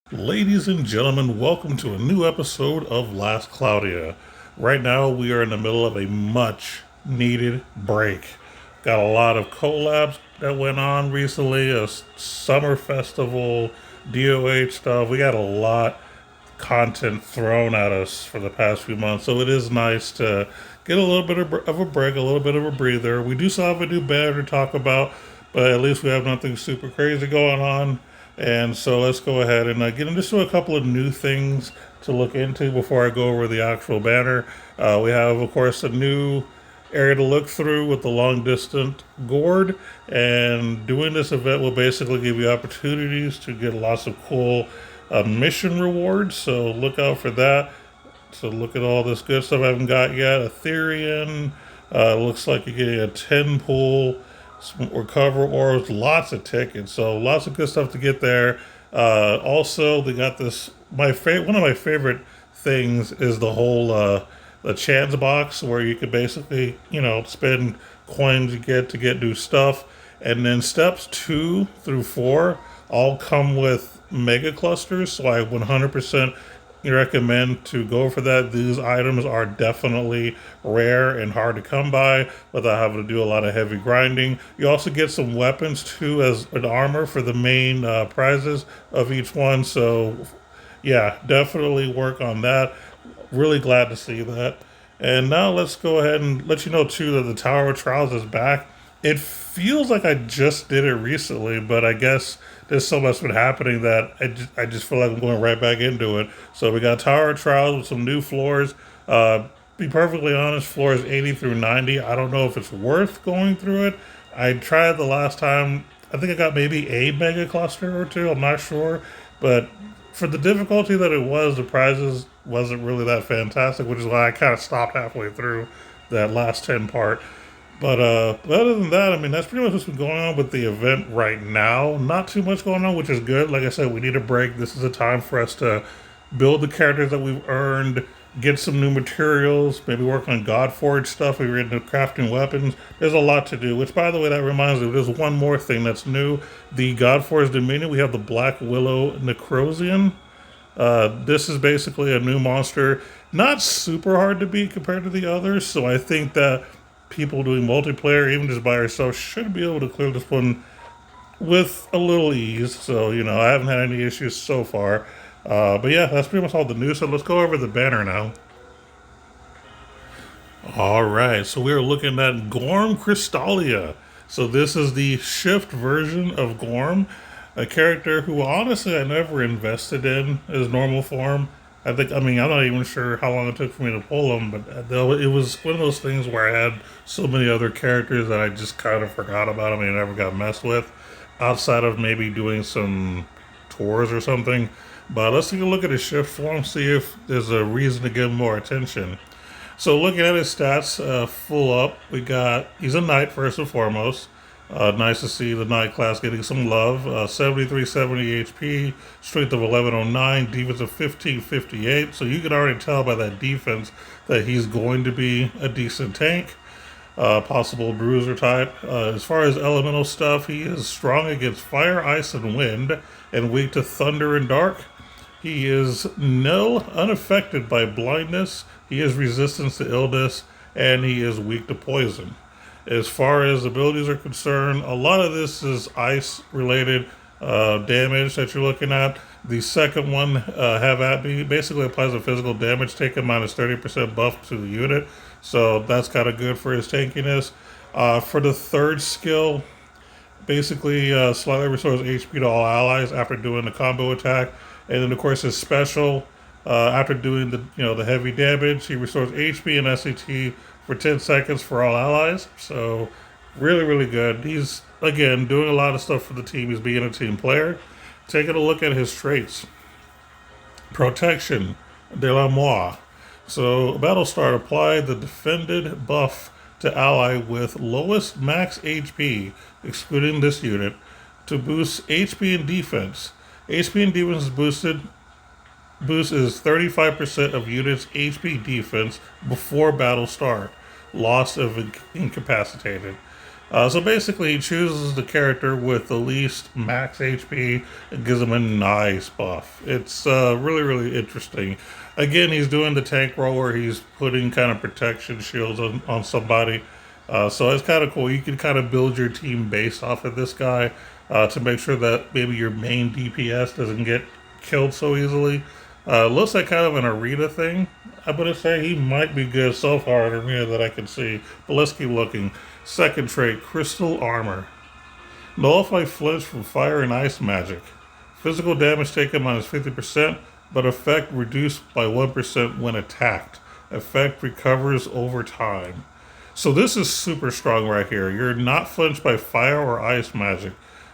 Ladies and gentlemen, welcome to a new episode of Last Cloudia. Right now, we are in the middle of a much needed break. Got a lot of collabs that went on recently, a summer festival, DOH stuff. We got a lot content thrown at us for the past few months, so it is nice to get a little bit of a break, a little bit of a breather. We do still have a new banner to talk about, but at least we have nothing super crazy going on. And so let's go ahead and get into a couple of new things to look into before I go over the actual banner. We have, of course, a new area to look through with the long distance gourd, and doing this event will basically give you opportunities to get lots of cool mission rewards, so look out for that. So look at all this good stuff I haven't got yet. Ethereum, looks like you're getting a 10 pool, some recover orbs, lots of tickets, so lots of good stuff to get there. Also, they got this. One of my favorite things is the whole the chance box where you could basically spend coins you get to get new stuff, and then steps 2 through 4 all come with mega clusters. So I 100% recommend to go for that. These items are definitely rare and hard to come by without having to do a lot of heavy grinding. You also get some weapons too as an armor for the main prizes of each one. So yeah, definitely work on that. Really glad to see that. And now let's go ahead and let you know too that the Tower of Trials is back. It feels like I just did it recently, but I guess there's so much been happening that I just feel like I'm going right back into it. So we got Tower of Trials with some new floors. Be perfectly honest, floors 80 through 90. I don't know if it's worth going through it. I tried the last time. I think I got maybe a mega cluster or two. I'm not sure, but for the difficulty that it was, the prizes wasn't really that fantastic, which is why I kind of stopped halfway through that last 10 part. But other than that, I mean, that's pretty much what's been going on with the event right now. Not too much going on, which is good. Like I said, we need a break. This is a time for us to build the characters that we've earned, get some new materials, maybe work on Godforge stuff. We were into crafting weapons. There's a lot to do, which, by the way, that reminds me, there's one more thing that's new. The Godforge Dominion, we have the Black Willow Necrosian. This is basically a new monster, not super hard to beat compared to the others, so I think that people doing multiplayer, even just by ourselves, should be able to clear this one with a little ease. So, I haven't had any issues so far. But yeah, that's pretty much all the news. So let's go over the banner now. All right, so we are looking at Gorm Crystalia. So this is the shift version of Gorm, a character who honestly I never invested in his normal form. I mean, I'm not even sure how long it took for me to pull him, but it was one of those things where I had so many other characters that I just kind of forgot about him and never got messed with, outside of maybe doing some tours or something. But let's take a look at his shift form, see if there's a reason to give him more attention. So looking at his stats, full up, he's a knight first and foremost. Nice to see the knight class getting some love. 7370 HP, strength of 1109, defense of 1558. So you can already tell by that defense that he's going to be a decent tank. Possible bruiser type. As far as elemental stuff, he is strong against fire, ice, and wind, and weak to thunder and dark. He is unaffected by blindness. He has resistance to illness, and he is weak to poison. As far as abilities are concerned, a lot of this is ice related damage that you're looking at. The second one, have at me, basically applies a physical damage taken minus 30% buff to the unit. So that's kind of good for his tankiness. For the third skill, basically slightly restores HP to all allies after doing the combo attack. And then of course his special, after doing the heavy damage, he restores HP and SCT for 10 seconds for all allies. So really, really good. He's again doing a lot of stuff for the team. He's being a team player. Taking a look at his traits. Protection, de la Moi. So battle start, apply the defended buff to ally with lowest max HP, excluding this unit, to boost HP and defense. HP and defense is boosted. Boost is 35% of unit's HP defense before battle start. Loss of incapacitated. So basically, he chooses the character with the least max HP and gives him a nice buff. It's really, really interesting. Again, he's doing the tank role where he's putting kind of protection shields on somebody. So it's kind of cool. You can kind of build your team based off of this guy to make sure that maybe your main DPS doesn't get killed so easily. Looks like kind of an arena thing. I'm going to say he might be good so far in arena that I can see. But let's keep looking. Second trait, Crystal Armor. Nullify flinch from fire and ice magic. Physical damage taken minus 50%, but effect reduced by 1% when attacked. Effect recovers over time. So this is super strong right here. You're not flinched by fire or ice magic.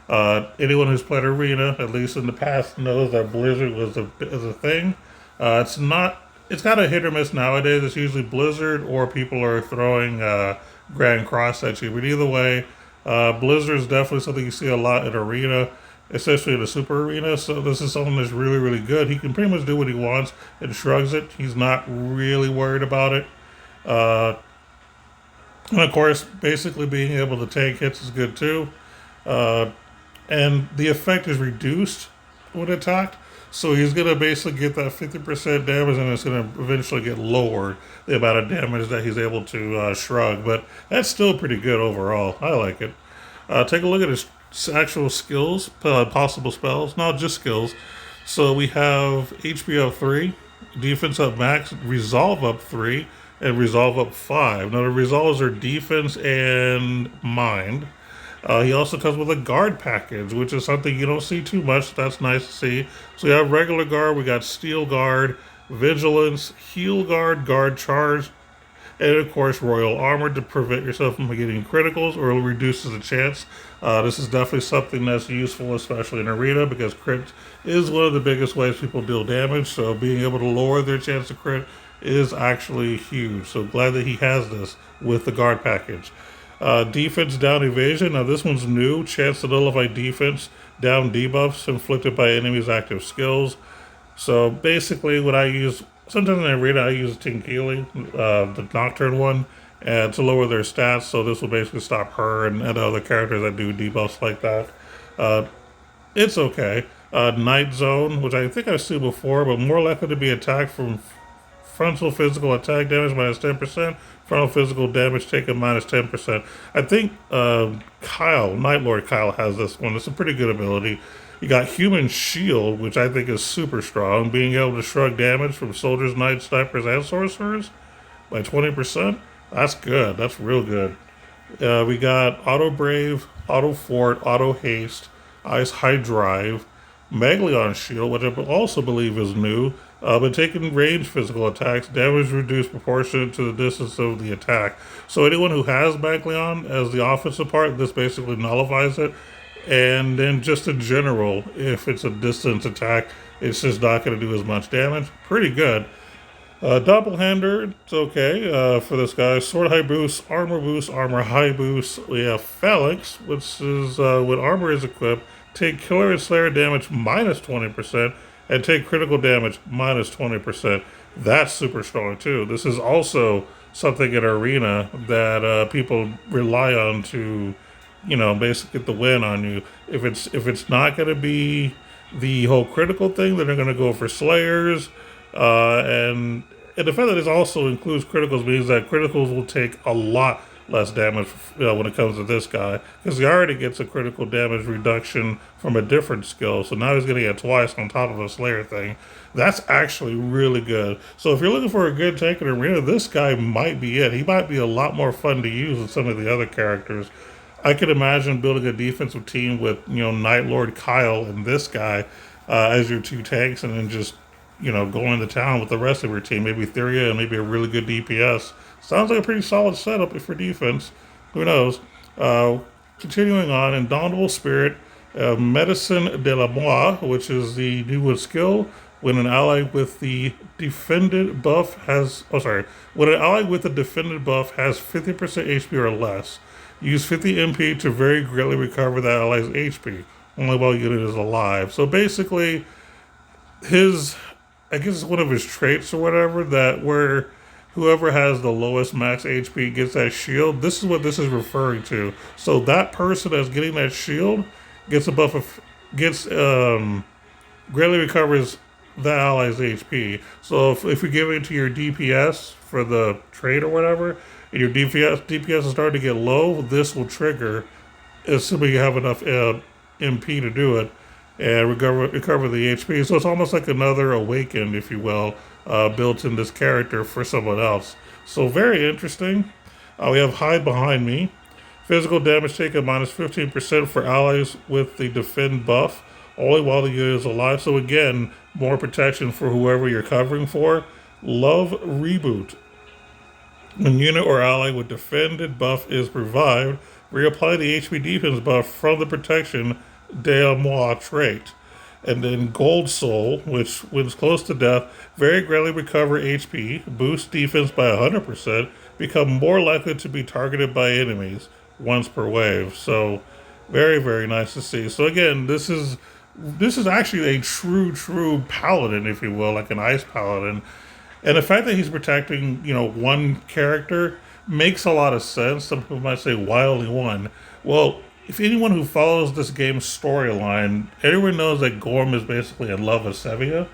Anyone who's played Arena, at least in the past, knows that Blizzard is a thing. It's not. It's kind of hit or miss nowadays. It's usually Blizzard or people are throwing Grand Cross at you. But either way, Blizzard is definitely something you see a lot in Arena, especially in the Super Arena. So this is something that's really, really good. He can pretty much do what he wants and shrugs it. He's not really worried about it. Uh, and of course, basically being able to take hits is good too. Uh, and the effect is reduced when attacked. So he's going to basically get that 50% damage, and it's going to eventually get lowered, the amount of damage that he's able to shrug. But that's still pretty good overall. I like it. Take a look at his actual skills, possible spells, not just skills. So we have HP up 3, defense up max, resolve up 3, and resolve up 5. Now the resolves are defense and mind. He also comes with a guard package, which is something you don't see too much. That's nice to see. So we have regular guard, we got steel guard, vigilance, heal guard, guard charge, and of course royal armor to prevent yourself from getting criticals or reduces the chance. This is definitely something that's useful, especially in arena, because crit is one of the biggest ways people deal damage. So being able to lower their chance to crit is actually huge. So glad that he has this with the guard package. Defense down evasion. Now this one's new. Chance to nullify defense down debuffs inflicted by enemies' active skills. So basically, what I use sometimes in arena, I use Tinkili, the Nocturne one, and to lower their stats. So this will basically stop her and other characters that do debuffs like that. Uh, it's okay. Night Zone, which I think I've seen before, but more likely to be attacked from frontal physical attack damage minus 10%, frontal physical damage taken minus 10%. I think Kyle, Night Lord Kyle, has this one. It's a pretty good ability. You got Human Shield, which I think is super strong, being able to shrug damage from soldiers, knights, snipers, and sorcerers by 20%. That's good. That's real good. We got Auto Brave, Auto Fort, Auto Haste, Ice High Drive, Megalon Shield, which I also believe is new, but taking range physical attacks, damage reduced proportionate to the distance of the attack. So anyone who has Megalon as the offensive part, this basically nullifies it. And then just in general, if it's a distance attack, it's just not going to do as much damage. Pretty good. Doppelhander, it's okay for this guy. Sword high boost, armor high boost. We have Phalanx, which is when armor is equipped, take killer and slayer damage minus 20%, and take critical damage minus 20%. That's super strong too. This is also something in arena that people rely on to, basically get the win on you. If it's not going to be the whole critical thing, then they're going to go for slayers, and the fact that it also includes criticals means that criticals will take a lot less damage when it comes to this guy, because he already gets a critical damage reduction from a different skill, so now he's going to get twice on top of a slayer thing. That's actually really good. So if you're looking for a good tank in arena, this guy might be it. He might be a lot more fun to use than some of the other characters. I could imagine building a defensive team with Night Lord Kyle and this guy as your two tanks, and then just going to town with the rest of your team. Maybe Theria and maybe a really good DPS. Sounds like a pretty solid setup for defense. Who knows? Continuing on, Indomitable Spirit, Medicine de la Moi, which is the new skill. When an ally with the defended buff has, when an ally with the defended buff has 50% HP or less, use 50 MP to very greatly recover that ally's HP, only while unit is alive. So basically, I guess it's one of his traits or whatever, that where whoever has the lowest max HP gets that shield. This is what this is referring to. So that person that's getting that shield gets a buff of gets greatly recovers the ally's HP. So if you give it to your DPS for the trade or whatever, and your DPS is starting to get low, this will trigger, assuming you have enough MP to do it, and recover the HP. So it's almost like another awakened, if you will, built in this character for someone else. So very interesting. We have hide behind me. Physical damage taken minus 15% for allies with the defend buff, only while the unit is alive. So again, more protection for whoever you're covering for. Love reboot. When unit or ally with defended buff is revived, reapply the HP defense buff from the protection de moi trait. And then Gold Soul, which when it's close to death, very greatly recover HP, boost defense by 100%, become more likely to be targeted by enemies once per wave. So very, very nice to see. So again, this is actually a true paladin, if you will, like an ice paladin. And the fact that he's protecting, one character makes a lot of sense. Some people might say, why only one? Well, if anyone who follows this game's storyline, everyone knows that Gorm is basically in love with Sevilla.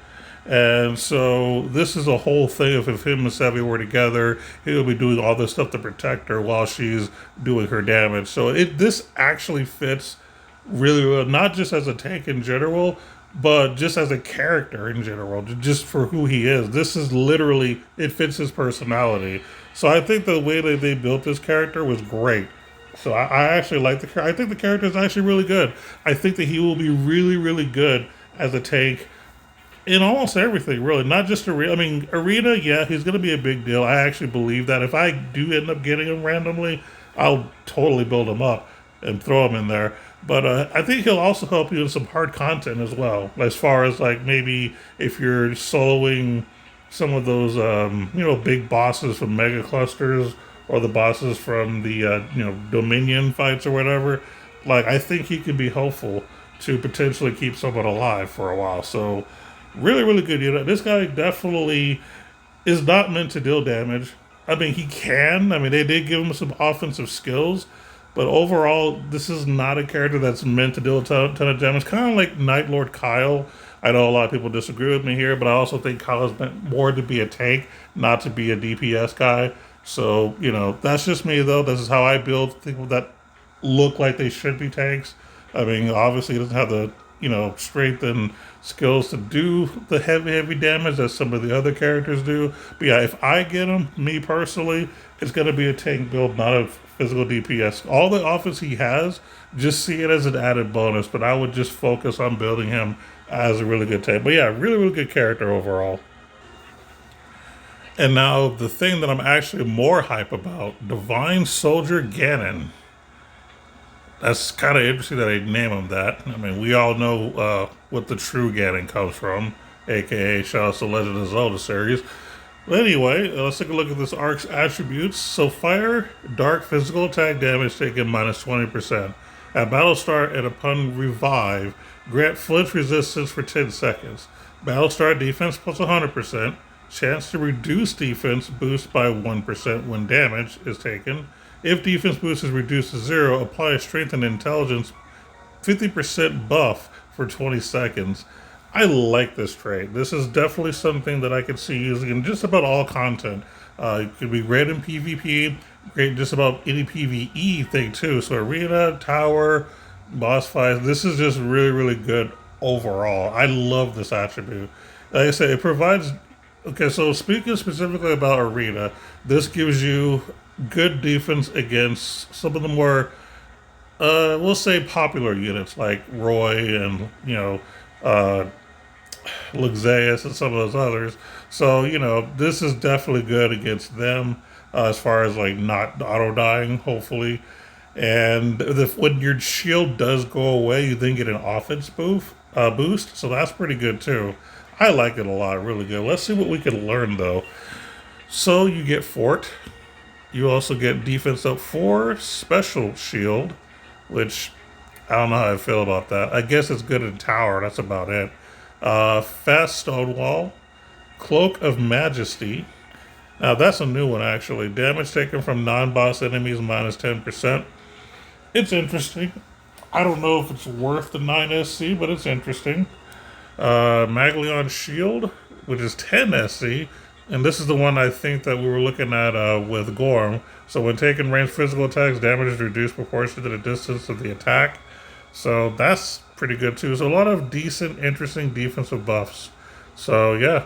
And so this is a whole thing of if him and Sevilla were together, he would be doing all this stuff to protect her while she's doing her damage. So this actually fits really well, not just as a tank in general, but just as a character in general, just for who he is. This is literally, it fits his personality. So I think the way that they built this character was great. So I actually like the character. I think the character is actually really good. I think that he will be really good as a tank in almost everything, really. Not just arena. I mean, arena, yeah, he's going to be a big deal. I actually believe that. If I do end up getting him randomly, I'll totally build him up and throw him in there. But I think he'll also help you in some hard content as well. As far as like maybe if you're soloing some of those, big bosses from Mega Clusters or the bosses from the, Dominion fights or whatever. Like, I think he can be helpful to potentially keep someone alive for a while. So, really good unit. This guy definitely is not meant to deal damage. I mean, he can. I mean, they did give him some offensive skills. But overall, this is not a character that's meant to deal a ton of damage. Kind of like Night Lord Kyle. I know a lot of people disagree with me here, but I also think Kyle is meant more to be a tank, not to be a DPS guy. So, that's just me, though. This is how I build people that look like they should be tanks. I mean, obviously, he doesn't have the, strength and skills to do the heavy damage that some of the other characters do. But yeah, if I get him, me personally, it's going to be a tank build, not a physical DPS. All the offense he has, just see it as an added bonus, but I would just focus on building him as a really good tank. But yeah, really good character overall. And now the thing that I'm actually more hype about, Divine Soldier Ganon. That's kind of interesting that they name him that. I mean, we all know what the true Ganon comes from, aka shout out to Legend of Zelda series. But anyway, let's take a look at this arc's attributes. So fire, dark physical attack damage taken minus 20%. At battle start and upon revive, grant flinch resistance for 10 seconds. Battle start defense plus 100%. Chance to reduce defense boost by 1% when damage is taken. If defense boost is reduced to 0, apply a strength and intelligence 50% buff for 20 seconds. I like this trait. This is definitely something that I could see using in just about all content. It could be great in PvP, great in just about any PvE thing too. So arena, tower, boss fights, this is just really good overall. I love this attribute. Like I said, it provides... Okay, so speaking specifically about arena, this gives you good defense against some of the more, we'll say, popular units like Roy and, Luxeus and some of those others. So, this is definitely good against them as far as, like, not auto-dying, hopefully. And when your shield does go away, you then get an offense boost, so that's pretty good, too. I like it a lot, really good. Let's see what we can learn, though. So you get Fort. You also get defense up 4, special shield, which I don't know how I feel about that. I guess it's good in tower. That's about it. Fast stone wall, cloak of majesty, Now that's a new one actually. Damage taken from non-boss enemies minus 10%. It's interesting. I don't know if it's worth the 9 SC, but it's interesting. Maglion Shield, which is 10 SC, and this is the one I think that we were looking at with Gorm. So when taking ranged physical attacks, damage is reduced proportionally to the distance of the attack. So that's pretty good too. So a lot of decent, interesting defensive buffs. So yeah.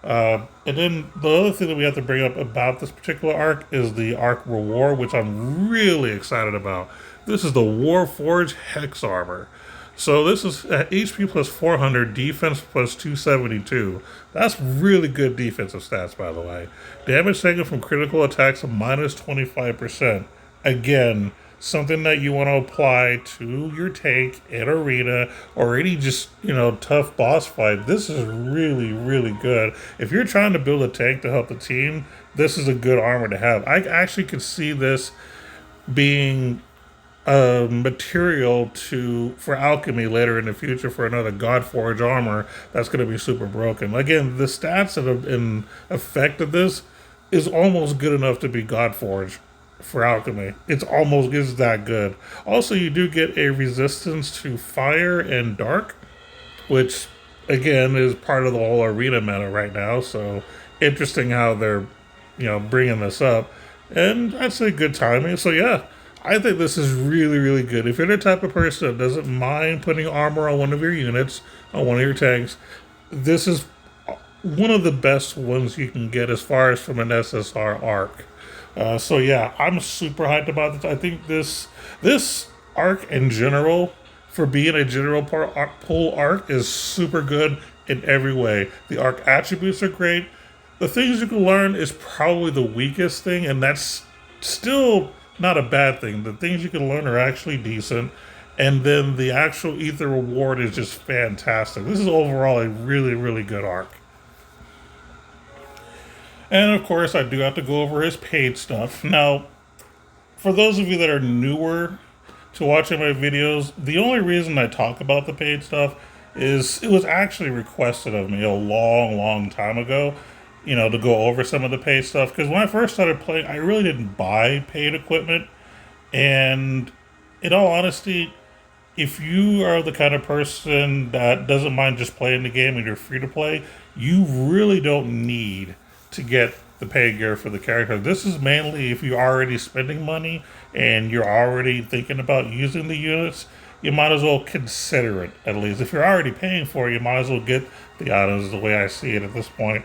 And then the other thing that we have to bring up about this particular arc is the arc reward, which I'm really excited about. This is the Warforged Hex Armor. So this is HP plus 400, defense plus 272. That's really good defensive stats, by the way. Damage taken from critical attacks of minus 25%. Again, something that you want to apply to your tank in arena or any just, tough boss fight. This is really, really good. If you're trying to build a tank to help the team, this is a good armor to have. I actually could see this being material for alchemy later in the future for another Godforge armor that's going to be super broken. Again, the stats and effect of this is almost good enough to be Godforge for alchemy. It's almost is that good. Also, you do get a resistance to fire and dark, which again is part of the whole arena meta right now. So interesting how they're bringing this up, and I'd say good timing. So yeah. I think this is really, really good. If you're the type of person that doesn't mind putting armor on one of your units, on one of your tanks, this is one of the best ones you can get as far as from an SSR arc. So yeah, I'm super hyped about this. I think this arc in general, for being a general pull arc, is super good in every way. The arc attributes are great. The things you can learn is probably the weakest thing, and that's still not a bad thing. The things you can learn are actually decent, and then the actual ether reward is just fantastic. This is overall a really, really good arc. And of course, I do have to go over his paid stuff. Now, for those of you that are newer to watching my videos, the only reason I talk about the paid stuff is it was actually requested of me a long, long time ago, to go over some of the paid stuff. Because when I first started playing, I really didn't buy paid equipment. And in all honesty, if you are the kind of person that doesn't mind just playing the game and you're free to play, you really don't need to get the paid gear for the character. This is mainly if you're already spending money and you're already thinking about using the units, you might as well consider it, at least. If you're already paying for it, you might as well get the items, the way I see it at this point.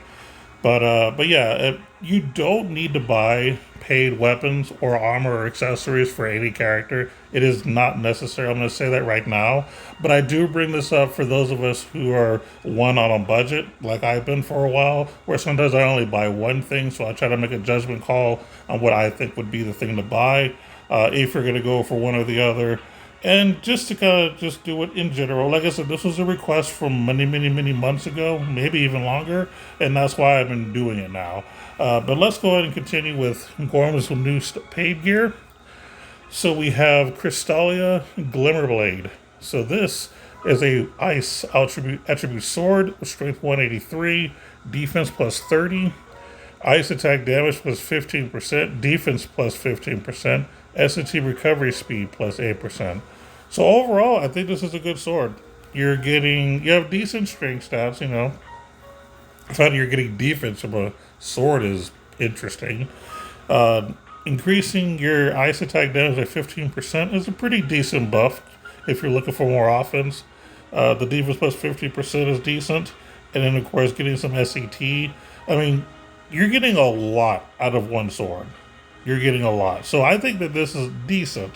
But yeah, you don't need to buy paid weapons or armor or accessories for any character. It is not necessary. I'm going to say that right now. But I do bring this up for those of us who are on a budget, like I've been for a while, where sometimes I only buy one thing, so I try to make a judgment call on what I think would be the thing to buy, if you're going to go for one or the other. And just to kind of just do it in general, like I said, this was a request from many, many, many months ago, maybe even longer, and that's why I've been doing it now. But let's go ahead and continue with Gorm's new paid gear. So we have Crystalia Glimmerblade. So this is a ice attribute sword, strength 183, defense plus 30, ice attack damage plus 15%, defense plus 15%, SAT recovery speed plus 8%. So overall, I think this is a good sword. You have decent strength stats, The fact that you're getting defense from a sword is interesting. Increasing your ice attack damage by 15% is a pretty decent buff if you're looking for more offense. The defense plus 50% is decent. And then, of course, getting some SAT. I mean, you're getting a lot out of one sword. You're getting a lot. So I think that this is decent.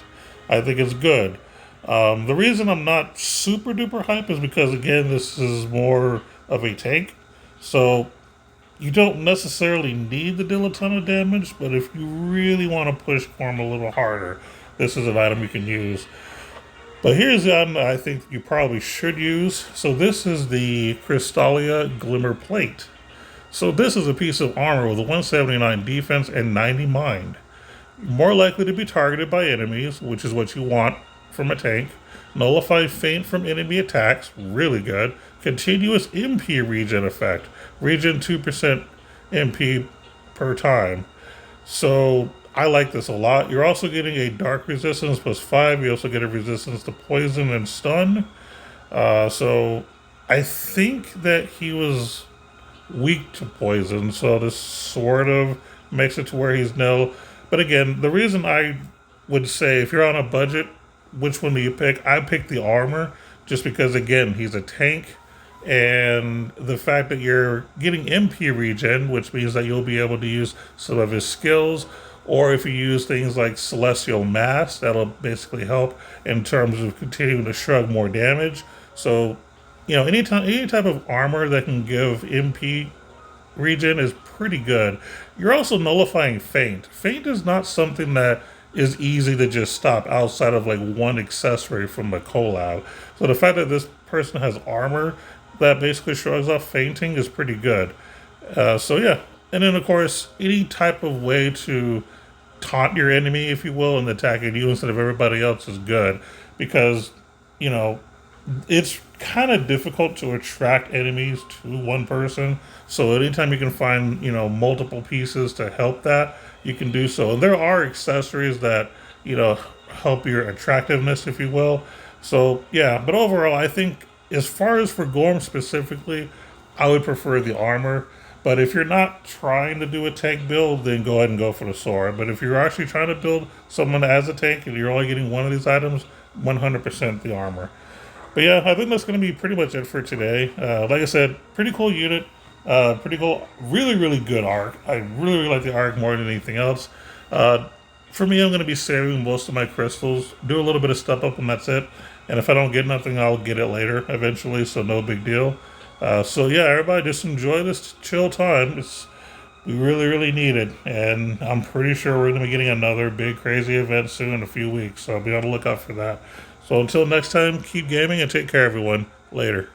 I think it's good. The reason I'm not super duper hype is because, again, this is more of a tank. So you don't necessarily need to deal a ton of damage, but if you really want to push Gorm a little harder, this is an item you can use. But here's the item that I think you probably should use. So this is the Crystalia Glimmer Plate. So this is a piece of armor with a 179 defense and 90 mind. More likely to be targeted by enemies, which is what you want from a tank. Nullify feint from enemy attacks, really good. Continuous MP regen effect. Regen 2% MP per time. So I like this a lot. You're also getting a dark resistance +5. You also get a resistance to poison and stun. So I think that he was weak to poison, so this sort of makes it to where he's nil. But again, the reason I would say if you're on a budget, which one do you pick? I pick the armor just because again he's a tank, and the fact that you're getting MP regen, which means that you'll be able to use some of his skills. Or if you use things like Celestial Mass, that'll basically help in terms of continuing to shrug more damage. So, any type of armor that can give MP regen is pretty good. You're also nullifying feint. Feint is not something that is easy to just stop outside of like one accessory from the collab. So the fact that this person has armor that basically shrugs off fainting is pretty good. So yeah, and then of course any type of way to taunt your enemy, if you will, and attacking you instead of everybody else is good because you know it's kind of difficult to attract enemies to one person. So anytime you can find, multiple pieces to help that, you can do so. And there are accessories that, help your attractiveness, if you will. So yeah, but overall, I think as far as for Gorm specifically, I would prefer the armor. But if you're not trying to do a tank build, then go ahead and go for the sword. But if you're actually trying to build someone as a tank and you're only getting one of these items, 100% the armor. But yeah, I think that's going to be pretty much it for today. Like I said, pretty cool unit. Pretty cool. Really, really good arc. I really, really like the arc more than anything else. For me, I'm going to be saving most of my crystals. Do a little bit of step up and that's it. And if I don't get nothing, I'll get it later eventually, so no big deal. So yeah, everybody just enjoy this chill time. We really, really need it. And I'm pretty sure we're going to be getting another big, crazy event soon in a few weeks. So be on the lookout for that. So until next time, keep gaming and take care, everyone. Later.